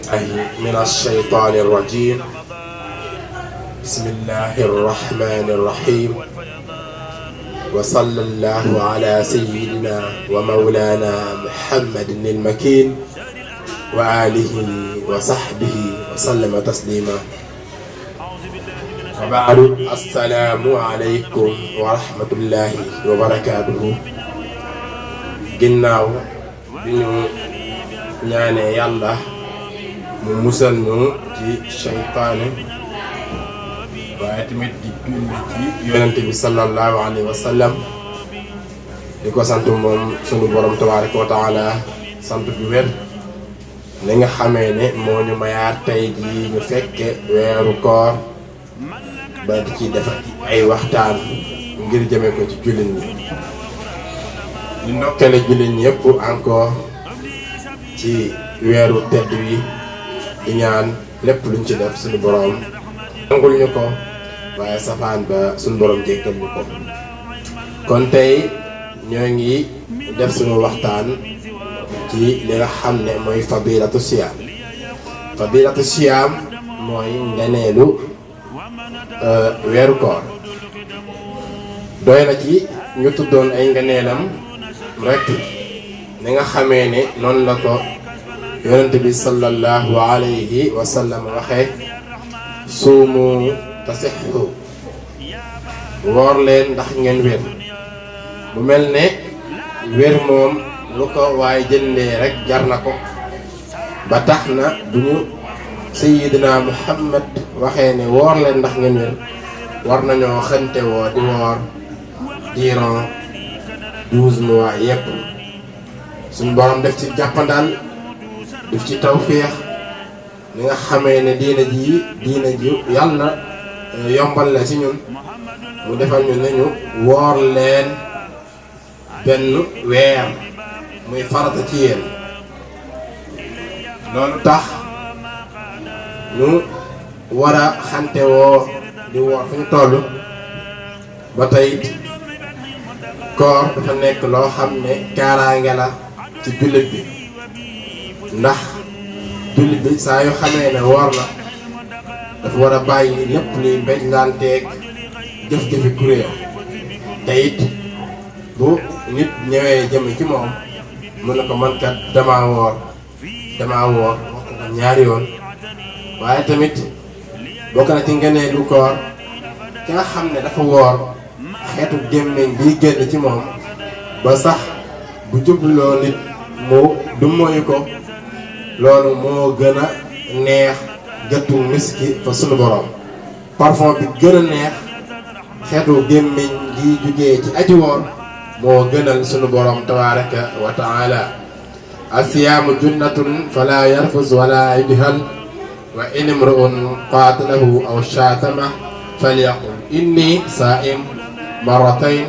من الشيطان الرجيم. بسم الله الرحمن الرحيم. وصلى الله على سيدنا ومولانا محمد المكين وآله وصحبه وسلم تسليما. وبعد السلام عليكم ورحمة الله وبركاته. ginnaaw bi ñu ñaanee yàlla mu musal ñu ci seytaane waaye tamit di julli ci yonente bi sallallahu alayhi wa sallam di ko sant moom sunu borom tabaraka wa taala sant bu wér li nga xamee ne moo ñu mayaat tey jii ñu fekke weeru koor ba di ci def ay waxtaan ngir jëme ko ci jullit ñi di ndokkale jullit ñi yëpp encore ci weeru tedd wi di ñaan lépp luñ ci def suñu borom nangul ñu ko waaye safaan ba suñu borom jéggal ñu ko. kon tey ñoo ngi def suñu waxtaan ci li nga xam ne mooy fadilatu siyaam. fadilatu siyaam mooy ngeneelu weeru koor. doy na ci ñu tuddoon ay ngeneelam rek ni nga xamee ne noonu la ko yonent bi sallallahu alayhi wa sallam waxee suumu tasixu woor leen ndax ngeen wér. bu mel ne wér moom lu ko waaye jëndee rek jar na ko ba tax na bu ñu sayyidina Muhammad waxee ne woor leen ndax ngeen wér war nañoo xante woo di woor durant 12 mois yépp. suñu borom def ci jàppandal def ci tawféex li nga xamee ne diina ji yàlla yombal la ci ñun mu defal ñu ne ñu woor leen benn weer muy farata ci yéen. loolu tax ñu war a xante woo di woor fu ñu toll. ba tey koor dafa nekk loo xam ne kaaraange la ci jullit bi ndax jullit bi saa yu xamee ne woor na dafa war a bàyyi lépp luy mbéjlanteeg jëf-jëfi kuréel. te it bu nit ñëwee jëm ci moom mun na ko man kat damaa woor wax ko ñaari yoon. waaye tamit bokk na ci ngeneelu koor ki nga xam ne dafa woor xeetu gémmiñ bi génn ci moom ba sax bu jubloo nit mu du moyu ko loolu moo gën a neex gëttu miski fa sunu borom. parfum bi gën a neex xeetu gémmiñ gi jugee ci aji woor moo gënal sunu borom tabaraka wa taala. asiyaamu junnatun fala yarfus wala yajhal wa in imru'un qaatalahu aw shaatama falyaqul inni saa'im marratayn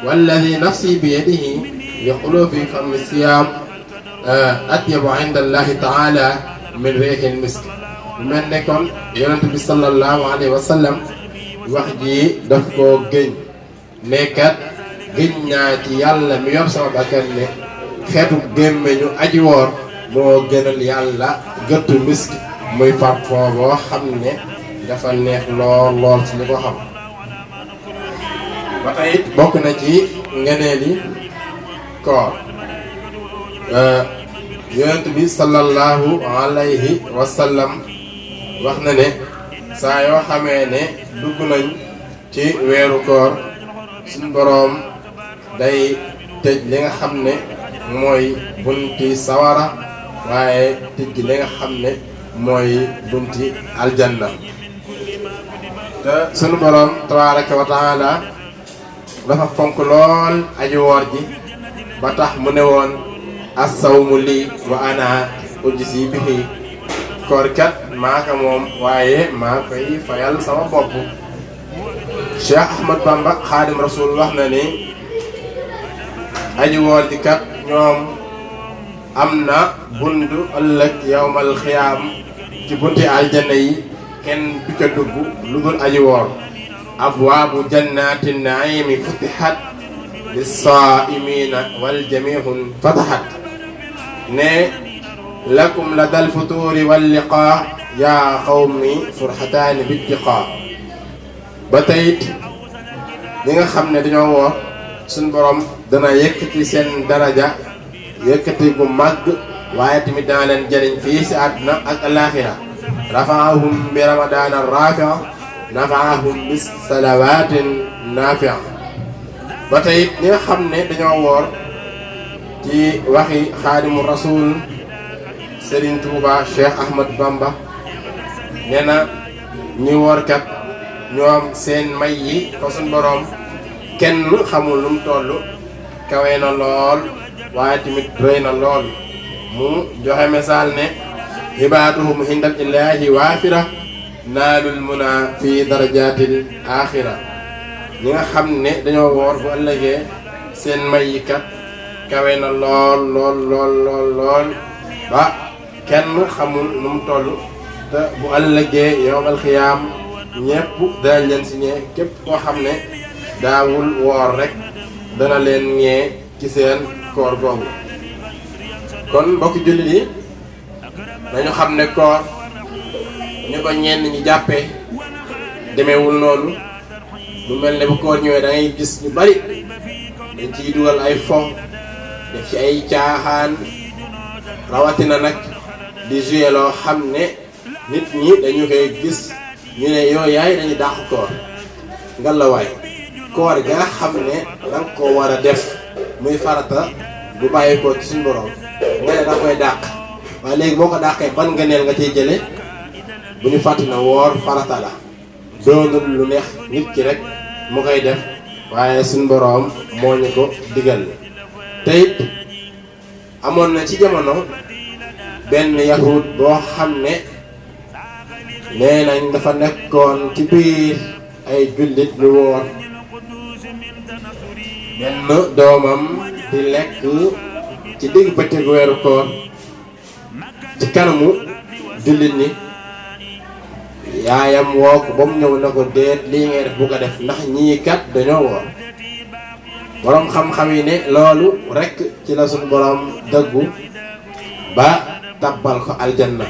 walladi nafsi biyadihi liqulufi fami siyaam atyabu inda allahi taala min riihil misk. mel ne kon yonent bi sallallahu alayhi wa sallam wax ji daf koo gëñ nekkat gëñ naa ci yàlla mi yor sama bakkan ne xeetu gémmeñu aji woor moo gënal yàlla gëttu misk muy parfum boo xam ne dafa neex lool ci li ko xam. ba tey bokk na ci ngeneeli koor yonent bi sallallahu alayhi wa sallam wax na ne saa yoo xamee ne dugg nañ ci weeru koor suñu boroom day tëj li nga xam ne mooy bunti sawara waaye tëj li nga xam ne mooy bunti aljanna. te sunu boroom tabaraka wa taala dafa fonk lool aji woor ji ba tax mu ne woon as-sawmu lii wa ana ujzi bihi. koor kat maa ko moom waaye maa koy fayal sama bopp. Cheikh Ahmad Bamba Xaadim Rasul wax na ni aji woor ji kat ñoom am na buntu ëllëg yawmal xiyaam ci bunti aljanna yi kenn du ca dugg lu dul aji woor. abwaabu jannaati naimi futihat lissaa'imiina wal jamiihun fatahat. ne lakum la dal futuuri wal liqaa yaa qawmi furxataani bittiqaa. ba tey ñi nga xam ne dañoo woor suñ borom dana yëkkati seen daraja yëkkati gu màgg waaye tamit dana leen jëriñ fii si àdduna ak alaaxira. rafaahum bi ramadaana rafia nafaahum bis salawaatin nafia. ba tey ñi nga xam ne dañoo woor ci waxi xaadimu rasul Serigne Touba Cheikh Ahmad Bamba nee na ñi woorkat ñoom seen may yi ko suñ boroom kenn xamul lu mu toll kawe na lool waaye tamit rëy na lool. mu joxe misaal ne ibaduhum hindal illaahi waafira naalul muna fi darajatil axira. ñi nga xam ne dañoo woor bu ëllëgee seen may yi kat kawe na lool lool lool lool lool ba kenn xamul nu mu toll te bu ëllëgee yowmal xiyaam ñépp danañ leen si ñee képp koo xam ne daawul woor rek dana leen ñee ci seen koor googu. kon mbokki jullit yi dañu xam ne koor ñu ko ñenn ñi jàppee demeewul noonu. lu mel ne bu koor ñëwee da ngay gis ñu bari dañ ciy dugal ay fo def ci ay caaxaan rawatina nag di jouer loo xam ne nit ñi dañu koy gis ñu ne yow yaay dañuy dàq koor. ngalawaay koor ga nga xam ne da nga ko war a def muy farata bu bàyyi ko ci suñu borom nga ne da koy dàq waaye léegi boo ko dàqee ban nga neel nga ciy jële. bu ñu fàttali na woor farata la doonul lu neex nit ki rek mu koy def waaye suñu boroom moo ñu ko digal. te it amoon na ci jamono benn yahud boo xam ne nee nañ dafa nekkoon ci biir ay jullit lu woor benn doomam di lekk ci digg bëccëgu weeru koor ci kanamu jullit ni yaayam woo ko ba mu ñëw na ko déet lii ngay def bu ko def ndax ñii kat dañoo woor. boroom xam-xam yi ne loolu rekk ci la suñu boroom dëggu ba tabbal ko aljanna.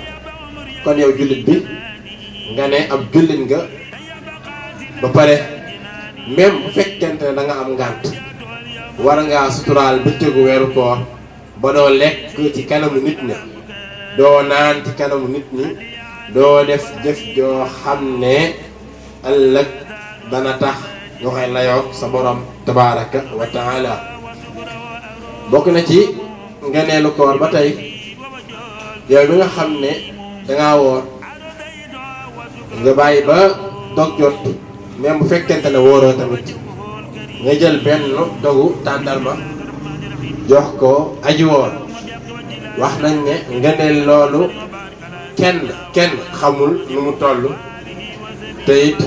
kon yow jullit bi nga ne ab jullit nga ba pare même bu fekkente ne da nga am ngànt war ngaa suturaal bëccëgu weeru koor ba doo lekk ci kanamu nit ña doo naan ci kanamu nit ñi doo def jëf joo xam ne ëllëg dana tax nga koy layoog sa borom tabaraka wa taala. bokk na ci ngeneelu koor ba tey yow bi nga xam ne dangaa woor nga bàyyi ba dog jot même bu fekkente ne wóoroo tamit nga jël benn dogu tàndarma jox ko aji woor. wax nañ ne ngeneel loolu kenn xamul nu mu toll te it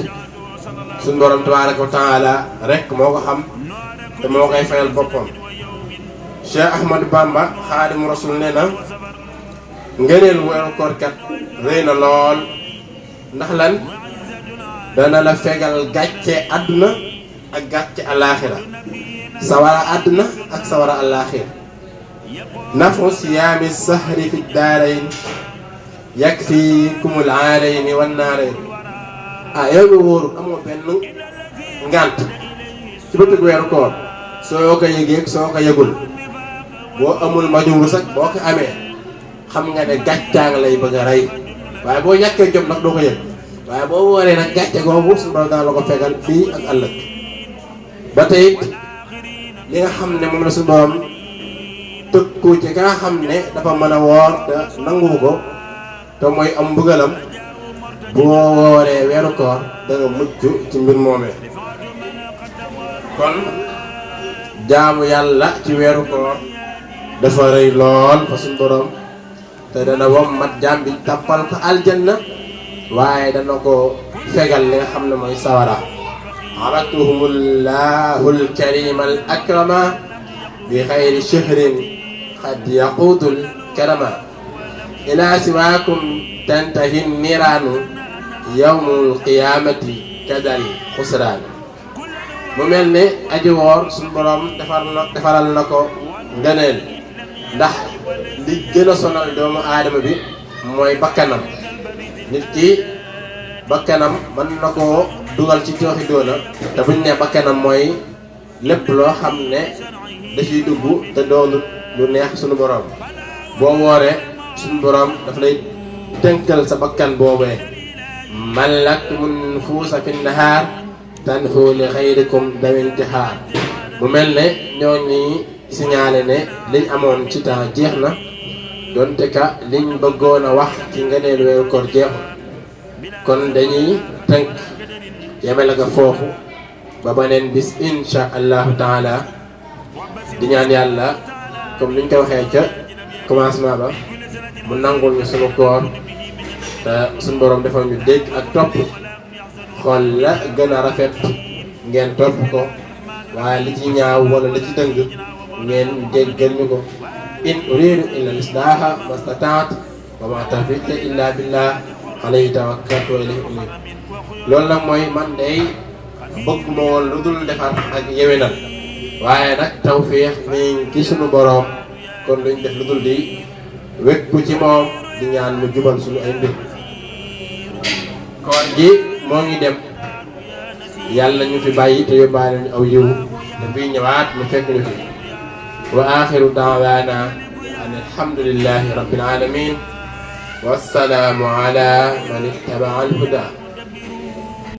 suñu borom tabaraka wa taala rek moo ko xam te moo koy fayal boppam. Cheikh Ahmad Bamba xaadimu rasul nee na ngeneel weeru koor kat rëy na lool ndax lan dana la fegal gàcce àdduna ak gàcce alaaxira sawara àdduna ak sawara alaaxira. nafu siyaami sahri fi daarayn yakfikumul aarayni wan naarayn. yow mi wóoru amoo benn ngànt ci bëccëgu weeru koor soo ko yëgee soo ko yëgul boo amul majum sax boo ko amee xam nga ne gàccaa nga lay bëgg a rey waaye boo ñàkkee jom nag doo ko yëg waaye boo wooree nag gàcce googu suñu borom daan la ko fegal fii ak ëllëg. ba tey li nga xam ne moom la suñu borom tëkku ci ka nga xam ne dafa mën a woor te nangu ko te mooy am mbugalam boo wooree weeru koor da nga mucc ci mbir moomee. kon jaamu yàlla ci weeru koor dafa rëy lool fa suñu borom te dana wommat jaam bi tàppal ko aljanna waaye dana ko fegal li nga xam ne mooy sawara. aratuhumullahu alkarima al akrama bi xayri shahrin qad yaqudul karama ila siwaakum tantahi niraanu yawmul qiyamati kadal xusraan. mu mel ne aji woor suñu borom defaral na ko ngëneel ndax li gën a sonal doomu aadama bi mooy bakkanam. nit ki bakkanam mën na koo dugal ci tooxi doona te buñ ne bakkanam mooy lépp loo xam ne da ciy dugg te doonut lu neex suñu borom. boo wooree suñu borom daf lay tënkal sa bakkan boobee malaktumun nufuusa fi nahaar tanhu li xayrikum dawintixaar mu mel ne ñoo ñi signalé ne liñ amoon ci temps jeex na donte ka liñ bëggoon a wax ci ngëneelu weeru koor jeexul kon dañuy tënk yemele ko foofu ba beneen bis insha allahu taala di ñaan yàlla comme niñ ko waxee ca commencement ba mu nangul ñu sunu koor te suñu borom defal ñu dégg ak topp xool la gën a rafet ngeen topp ko waaye li ci ñaaw wala li ci dëng ngeen jéggal ñu ko in uridu illa al-islaha mastataat wa ma tawfiqi illa billah alayhi tawakkaltu wa ilayhi unib. loolu nag mooy man day bëgg ma woon lu dul defar ak yewenal waaye nag tawfiq mi ngi sunu borom kon duñ def lu dul di wekku ci moom di ñaan mu jubal suñu ay mbir. koor gi moo ngi dem yàlla ñu fi bàyyi te yóbbaale ñu aw yiw te bii ñëwaat mu fekk ñu fi wa axiru daawaana an alhamdulillahi rabbil alamin wassalaamu ala man ittaba al huda